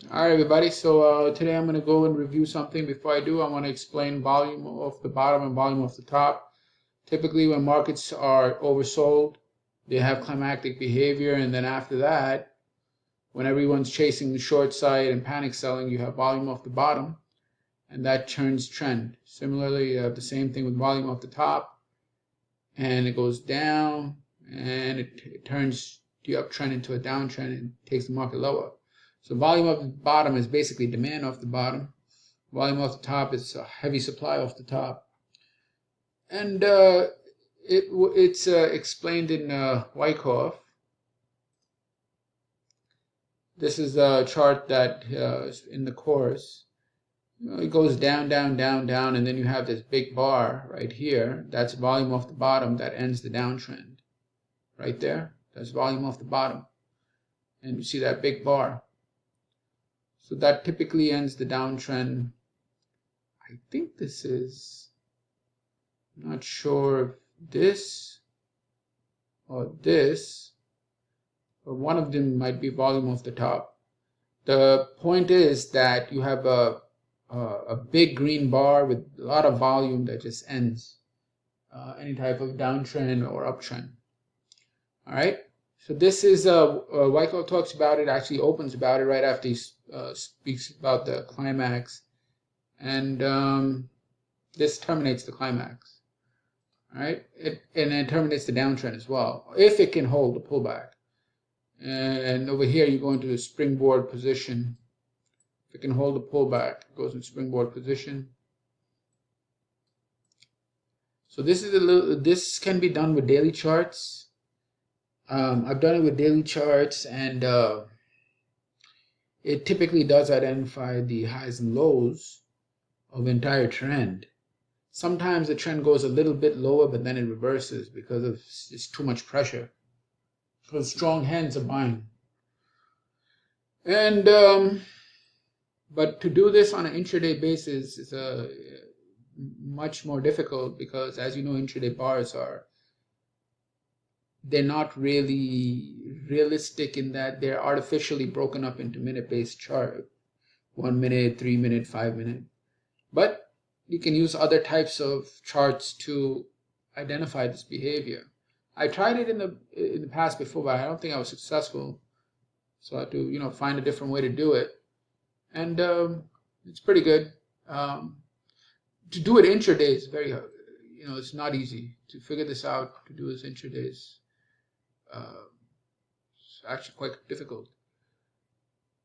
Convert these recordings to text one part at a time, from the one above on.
All right, everybody. So today I'm going to go and review something. Before I do, I want to explain volume off the bottom and volume off the top. Typically, when markets are oversold, they have climactic behavior, and then after that, when everyone's chasing the short side and panic selling, you have volume off the bottom, and that turns trend. Similarly, you have the same thing with volume off the top, and it goes down, and it turns the uptrend into a downtrend and takes the market lower. So volume off the bottom is basically demand off the bottom. Volume off the top is a heavy supply off the top. And it's explained in Wyckoff. This is a chart that is in the course. It goes down, down, down, down, and then you have this big bar right here. That's volume off the bottom that ends the downtrend. Right there, that's volume off the bottom. And you see that big bar. So that typically ends the downtrend. I think this is, I'm not sure if this or this, or one of them might be volume off the top. The point is that you have a big green bar with a lot of volume that just ends any type of downtrend or uptrend. All right. So this is Wyckoff talks about it, actually opens about it right after he speaks about the climax, and this terminates the climax. All right, and it terminates the downtrend as well, if it can hold the pullback. And over here, you go into the springboard position. If it can hold the pullback, it goes in springboard position. So this is this can be done with daily charts. I've done it with daily charts, and it typically does identify the highs and lows of the entire trend. Sometimes the trend goes a little bit lower, but then it reverses because of it's too much pressure. Because strong hands are buying. And but to do this on an intraday basis is much more difficult because, as you know, intraday bars they're not really realistic in that they're artificially broken up into minute-based chart, 1 minute, 3 minute, 5 minute. But you can use other types of charts to identify this behavior. I tried it in the past before, but I don't think I was successful. So I had to find a different way to do it, and it's pretty good. To do it intraday is very it's not easy to figure this out. To do this intradays. It's actually quite difficult.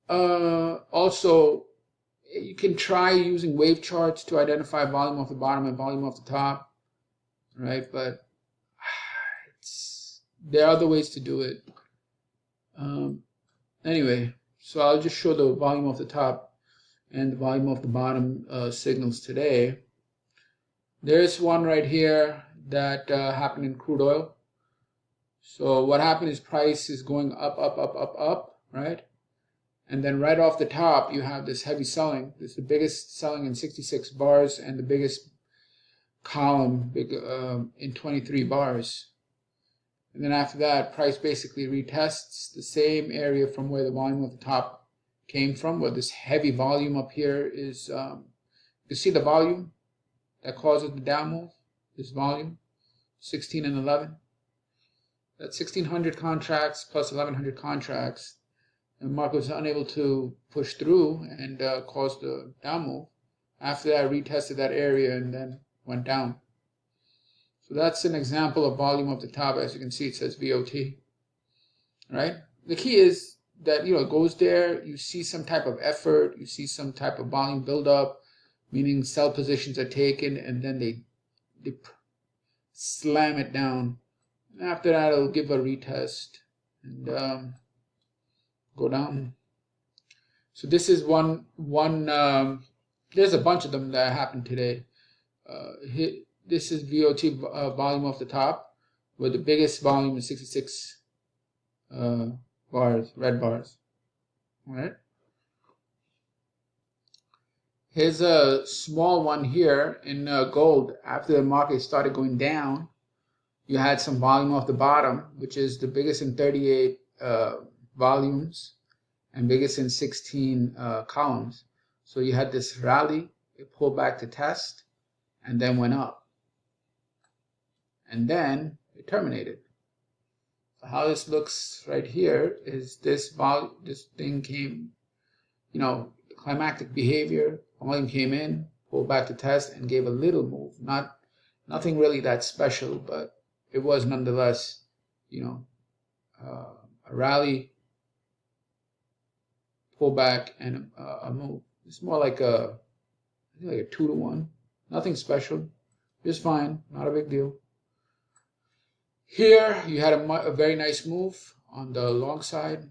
Also, you can try using wave charts to identify volume off the bottom and volume off the top, right? But there are other ways to do it. Anyway, so I'll just show the volume off the top and the volume off the bottom signals today. There's one right here that happened in crude oil. So what happened is price is going up, up, up, up, up, right? And then right off the top, you have this heavy selling. This is the biggest selling in 66 bars and the biggest column in 23 bars. And then after that, price basically retests the same area from where the volume of the top came from, where this heavy volume up here is, you see the volume that causes the down move, this volume, 16 and 11. That's 1,600 contracts plus 1,100 contracts. And the market was unable to push through and caused the down move. After that, retested that area and then went down. So that's an example of volume of the top. As you can see, it says VOT. Right? The key is that it goes there. You see some type of effort. You see some type of volume buildup, meaning sell positions are taken, and then they slam it down. After that, it'll give a retest and go down. So this is one. There's a bunch of them that happened today. This is VOT volume off the top, where the biggest volume is 66 bars, red bars. All right. Here's a small one here in gold. After the market started going down, you had some volume off the bottom, which is the biggest in 38 volumes. and biggest in 16 columns. So you had this rally, it pulled back to test, and then went up, and then it terminated. So how this looks right here is this thing came, climactic behavior, volume came in, pulled back to test, and gave a little move. Nothing really that special, but it was nonetheless, a rally, pull back, and a move. It's more like a 2-to-1. Nothing special, just fine, not a big deal. Here you had a very nice move on the long side.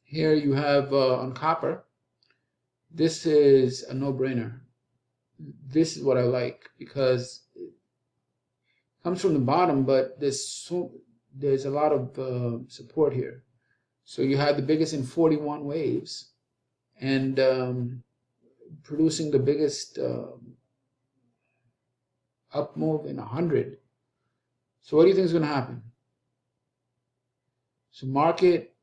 Here you have on copper. This is a no-brainer. This is what I like because it comes from the bottom, but there's a lot of support here. So you had the biggest in 41 waves, and producing the biggest up move in 100. So what do you think is going to happen? So market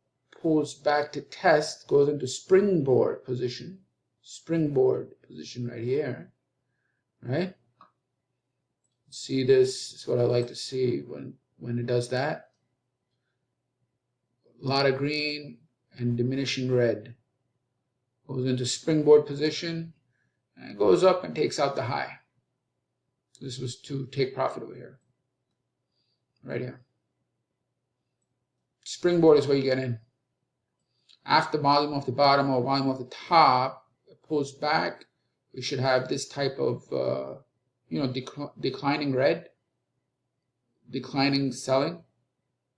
pulls back to test, goes into springboard position right here, right? See, this is what I like to see when it does that. A lot of green and diminishing red. Goes into springboard position and goes up and takes out the high. This was to take profit over here, right here. Springboard is where you get in. After volume off the bottom or volume off the top, it pulls back. We should have this type of declining red, declining selling,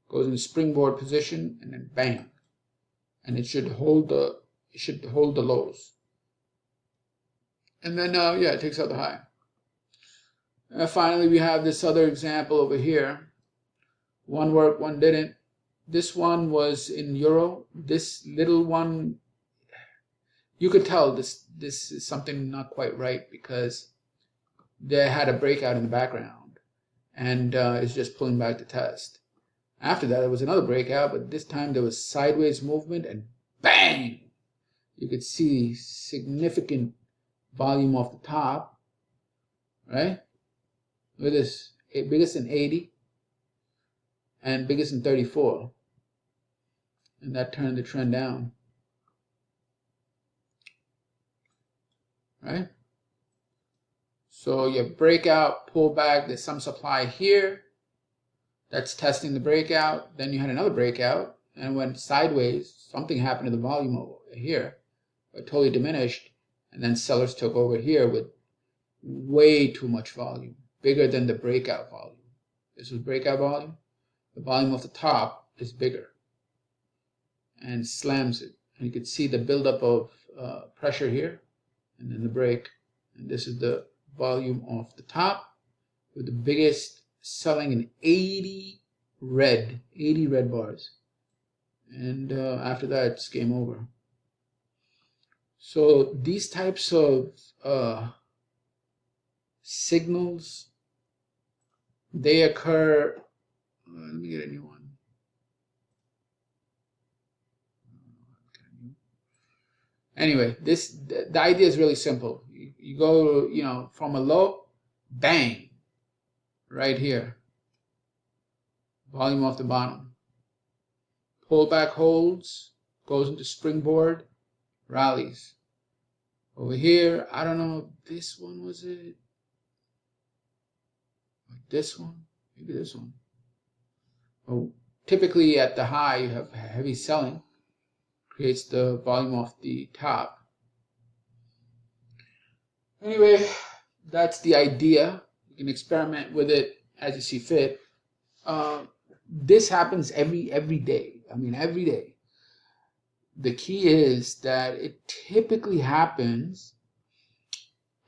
goes in springboard position, and then bang, and it should hold the lows, and then it takes out the high. And finally, we have this other example over here. One worked, one didn't. This one was in euro. This little one, you could tell this is something not quite right because they had a breakout in the background, and it's just pulling back to test. After that, there was another breakout, but this time there was sideways movement, and bang! You could see significant volume off the top, right? Look at this, biggest in 80 and biggest in 34. And that turned the trend down, right? So you have breakout, pull back, there's some supply here. That's testing the breakout. Then you had another breakout and went sideways. Something happened to the volume over here. It totally diminished. And then sellers took over here with way too much volume, bigger than the breakout volume. This was breakout volume. The volume of the top is bigger and slams it. And you could see the buildup of pressure here and then the break. And this is the volume of the top with the biggest selling in 80 red bars. And after that, it's game over. So these types of signals, they occur. Let me get a new one. Anyway, the idea is really simple. You go, from a low, bang, right here. Volume off the bottom. Pull back holds, goes into springboard, rallies. Over here, I don't know if this one was it. Like this one, maybe this one. Oh, typically at the high, you have heavy selling. Creates the volume off the top. Anyway, that's the idea. You can experiment with it as you see fit. This happens every day. I mean, every day. The key is that it typically happens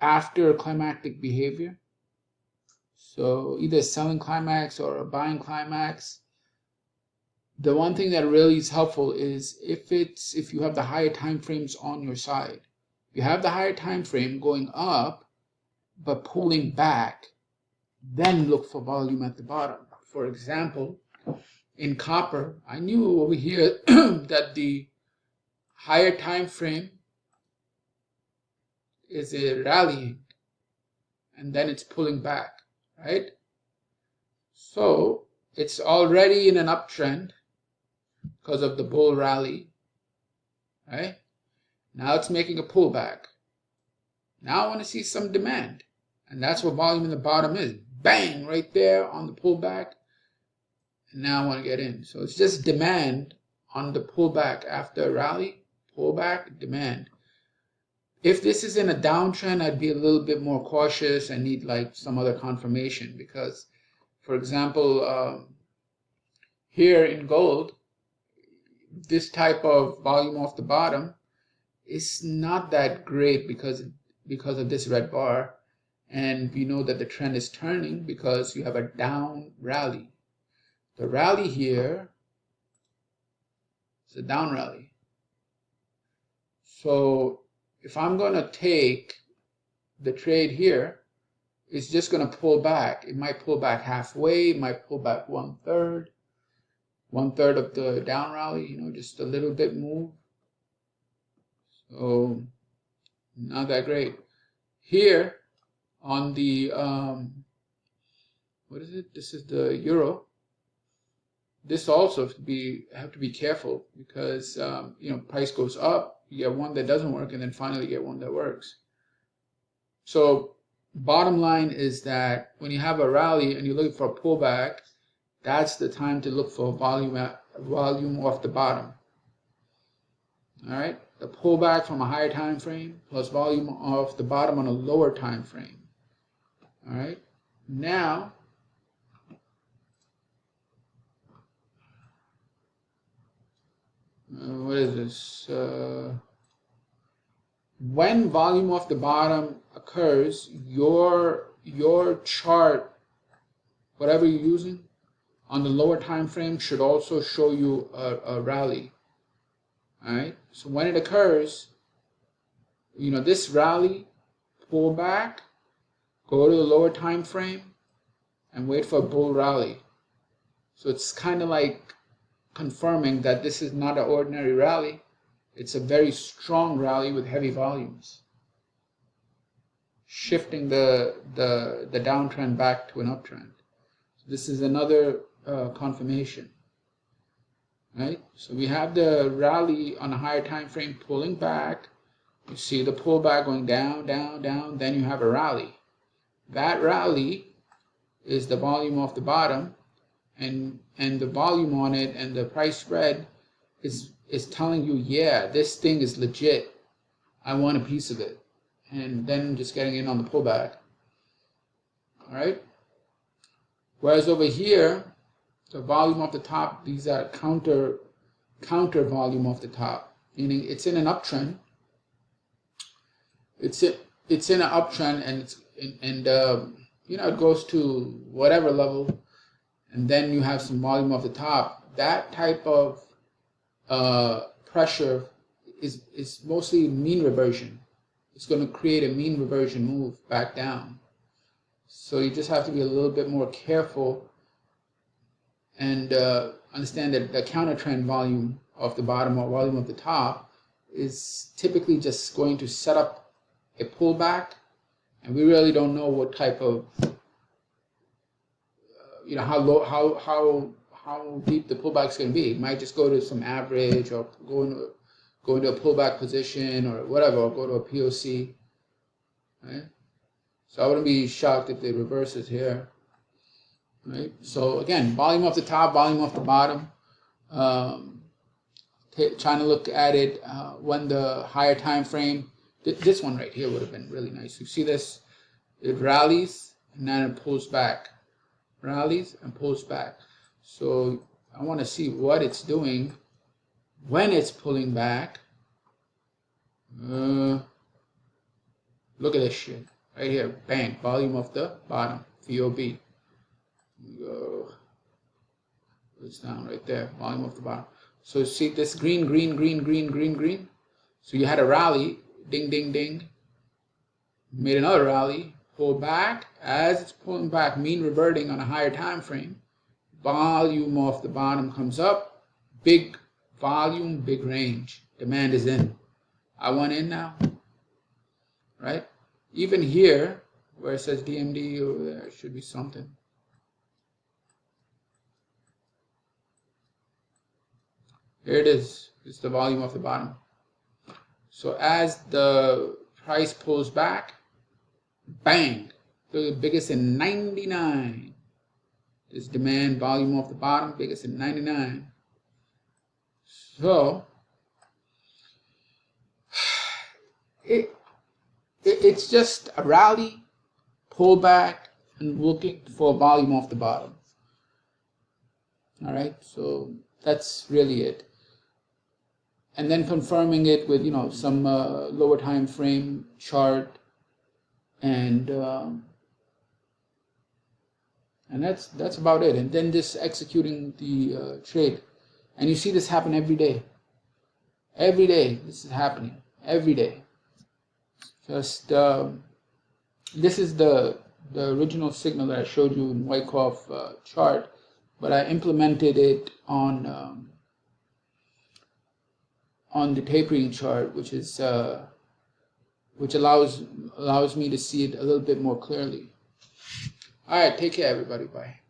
after climactic behavior. So either selling climax or a buying climax. The one thing that really is helpful is if you have the higher time frames on your side. If you have the higher time frame going up but pulling back, then look for volume at the bottom. For example, in copper, I knew over here that the higher time frame is a rallying, and then it's pulling back, right? So it's already in an uptrend because of the bull rally, right? Now it's making a pullback. Now I want to see some demand, and that's what volume in the bottom is. Bang, right there on the pullback. And now I want to get in. So it's just demand on the pullback after a rally, pullback, demand. If this is in a downtrend, I'd be a little bit more cautious and need like some other confirmation, because, for example, here in gold, this type of volume off the bottom is not that great because of this red bar, and we know that the trend is turning because you have a down rally. The rally here is a down rally. So if I'm going to take the trade here, it's just going to pull back. It might pull back halfway, it might pull back one third of the down rally, just a little bit move. So not that great. Here on the, what is it? This is the euro. This also have to be careful because, price goes up, you get one that doesn't work, and then finally get one that works. So bottom line is that when you have a rally and you're looking for a pullback, that's the time to look for volume off the bottom. All right, the pullback from a higher time frame plus volume off the bottom on a lower time frame. All right, now what is this? When volume off the bottom occurs, your chart, whatever you're using, on the lower time frame should also show you a rally. All right. So when it occurs, this rally, pull back, go to the lower time frame, and wait for a bull rally. So it's kind of like confirming that this is not an ordinary rally. It's a very strong rally with heavy volumes, shifting the downtrend back to an uptrend. So this is another confirmation, right? So we have the rally on a higher time frame pulling back. You see the pullback going down, down, down. Then you have a rally. That rally is the volume off the bottom, and the volume on it and the price spread is telling you, yeah, this thing is legit. I want a piece of it. And then just getting in on the pullback. All right. Whereas over here, the volume off the top, these are counter volume off the top, meaning it's in an uptrend. It's in an uptrend, and it goes to whatever level, and then you have some volume off the top. That type of pressure is mostly mean reversion. It's going to create a mean reversion move back down. So you just have to be a little bit more careful and understand that the counter trend volume of the bottom or volume of the top is typically just going to set up a pullback, and we really don't know what type of how deep the pullback is going to be. It might just go to some average, or go into a pullback position, or whatever, or go to a POC, right? So I wouldn't be shocked if it reverses here, right? So again, volume off the top, volume off the bottom. Trying to look at it when the higher time frame. This one right here would have been really nice. You see this? It rallies and then it pulls back. Rallies and pulls back. So I want to see what it's doing when it's pulling back. Look at this shit right here. Bang, volume of the bottom, VOB. Go. It's down right there, volume of the bottom. So see this green. So you had a rally, ding, ding, ding. Made another rally, pull back. As it's pulling back, mean reverting on a higher time frame. Volume off the bottom comes up, big volume, big range. Demand is in. I want in now, right? Even here, where it says DMD, over there should be something. Here it is. It's the volume of the bottom. So as the price pulls back, bang, the biggest in 99. This demand volume off the bottom, biggest in 99. So it's just a rally, pullback, and looking for volume off the bottom. All right, so that's really it. And then confirming it with some lower time frame chart, and that's about it. And then just executing the trade. And you see this happen every day. Every day this is happening. Every day. Just this is the original signal that I showed you in Wyckoff chart, but I implemented it on the tapering chart, which is which allows me to see it a little bit more clearly. All right, take care, everybody. Bye.